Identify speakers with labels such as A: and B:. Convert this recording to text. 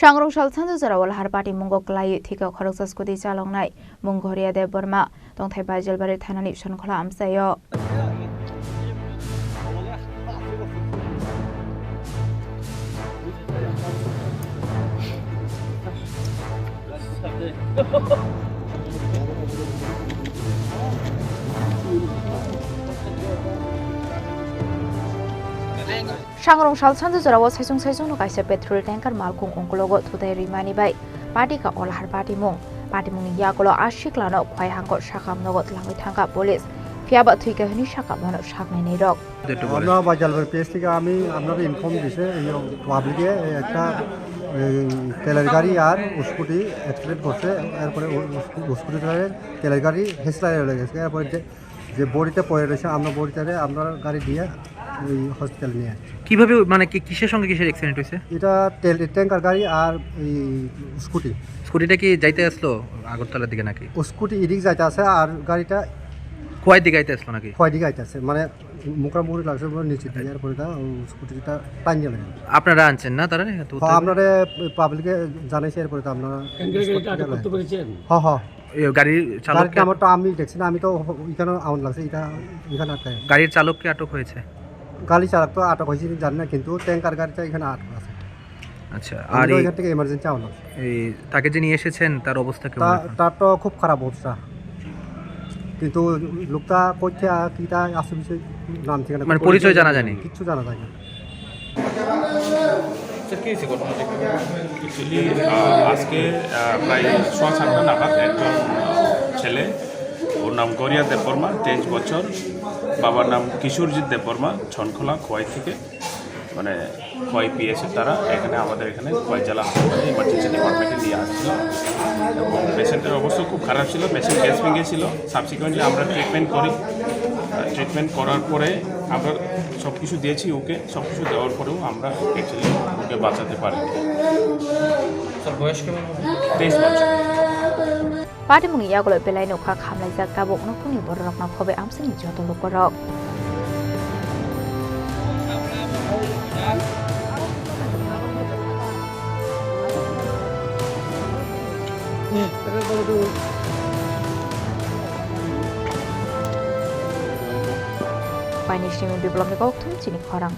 A: Sangrongsal Sanja Jorao Lahar Patimungo Kwlaiwi Khoroksa Scooty Chaloknai Mung Gharia Debbarma Tongthai Baijalbari Thanani Sonkhola Amchaio Sangrongsal Sanja Jorao saisung kaisa petrol tanker malkung ongkologo thudai rimani bai Thowikha Lahar Patimungo yagulo ashiklano khwai hangko sakam nogot langwi thangka police fiaba Thowikha hini sakamano saknai nei rok
B: আমরা Baijalbari page থেকে আমি আপনাদের inform দিছে এই পাবলিকে একটা তেলের গাড়ি আর স্কুটি অ্যাক্সিডেন্ট করছে এরপরে স্কুটি ধরে তেলের গাড়ি হেসলাই হয়ে গেছে এরপরে যে বডিতে পড়ে রয়েছে আমরা বডিটারে আমরা গাড়ি দিয়ে ওই হসপিটাল নিয়ে
C: কিভাবে মানে কিসের সঙ্গে কিসের অ্যাক্সিডেন্ট হয়েছে?
B: এটা ট্যাঙ্কার গাড়ি আর এই
C: স্কুটিটা কি যাইতে আসলো আগরতলার দিকে নাকি?
B: স্কুটি এদিক যাইতে আছে আর গাড়িটা
C: খোয়াই দিকে যাইতে আসলো নাকি?
B: খোয়াই দিকে যাইতে আছে মানে মুখোমুখি লাগছে নিচে দিয়ে এরপরে স্কুটিটা টাইম গেল।
C: আপনারা আনছেন না তারা?
B: আপনারা পাবলিকে জানাইছে এরপরে তো আপনারা হ্যাঁ হ্যাঁ
C: গাড়ির চালক
B: আমারটা আমি দেখছি না, আমি তো এখানে আউন লাগছে এখানে আটকে।
C: গাড়ির চালককে আটক হয়েছে?
B: গাড়ি চালক তো আটক হয়েছে জানি না, কিন্তু ট্যাঙ্কার গাড়িটা এখানে আটক আছে।
C: আচ্ছা, আর
B: এখান থেকে এমার্জেন্সি আউন লাগছে।
C: এই তাকে যে নিয়ে এসেছেন তার অবস্থা কেমন?
B: তার তো খুব খারাপ অবস্থা, কিন্তু লোকটা কোথা কিটা আছে বিষয় নাম ঠিকানা
C: মানে পরিচয় জানা জানি
B: কিছু জানা যায় না।
D: আজকে প্রায় 6-7টা নাগাদ একজন ছেলে, ওর নাম গরিয়া দেববর্মা, 23 বছর, বাবার নাম কিশোরজিৎ দেববর্মা, ছনখোলা খোয়াই থেকে, মানে খোয়াই পিএসের তারা এখানে আমাদের এখানে খোয়াই জেলা হাসপাতালে ইমার্জেন্সি ডিপার্টমেন্টে নিয়ে আসছিল এবং পেশেন্টের অবস্থা খুব খারাপ ছিল। পেশেন্ট গ্যাস ভেঙে ছিল। সাবসিকুয়েন্টলি আমরা ট্রিটমেন্ট করি। ট্রিটমেন্ট করার পরে আমরা সব কিছু দিয়েছি ওকে, সব কিছু দেওয়ার পরেও আমরা অ্যাকচুয়ালি ওকে বাঁচাতে পারি। বয়স কেমন? 23 বছর।
A: Patimungo yagulo belai nokha khamlaijak tabok nokni borokna phobe amsini joto lokorok Paini Chini biblog ni kok Chini Khorang